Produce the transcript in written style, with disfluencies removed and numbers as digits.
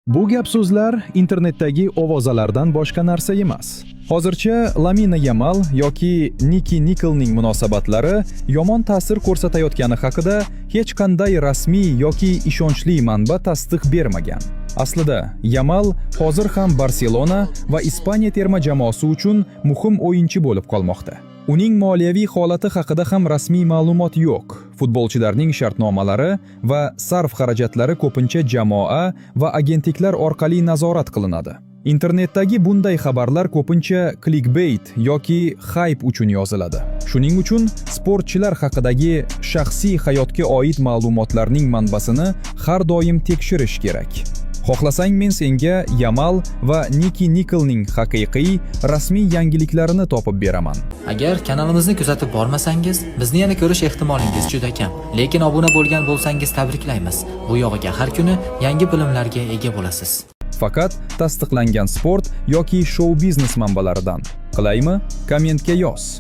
Bu gap so'zlar internetdagi ovozalardan boshqa narsa emas. Hozircha Lamine Yamal yoki Niki Nikolning munosabatlari yomon ta'sir ko'rsatayotgani haqida hech qanday rasmiy yoki ishonchli manba tasdiq bermagan. Aslida Yamal hozir ham Barselona va Ispaniya terma jamoasi uchun muhim o'yinchi bo'lib qolmoqda. Uning moliyaviy holati haqida ham rasmiy ma'lumot yo'q. Futbolchilarning shartnomalari va sarf xarajatlari ko'pincha jamoa va agentliklar orqali nazorat qilinadi. Internetdagi bunday xabarlar ko'pincha clickbait yoki hype uchun yoziladi. Shuning uchun sportchilar haqidagi shaxsiy hayotga oid ma'lumotlarning manbasini har doim tekshirish kerak. Xohlasang men senga Yamal va Niki Nikolning haqiqiy rasmiy yangiliklarini topib beraman. Agar kanalimizni kuzatib bormasangiz, bizni yana ko'rish ehtimolingiz juda kam. Lekin obuna bo'lgan bo'lsangiz tabriklaymiz. Bu yog'iga har kuni yangi bilimlarga ega bo'lasiz. Faqat tasdiqlangan sport yoki shou biznes manbalaridan. Qilaymi? Kommentga yoz.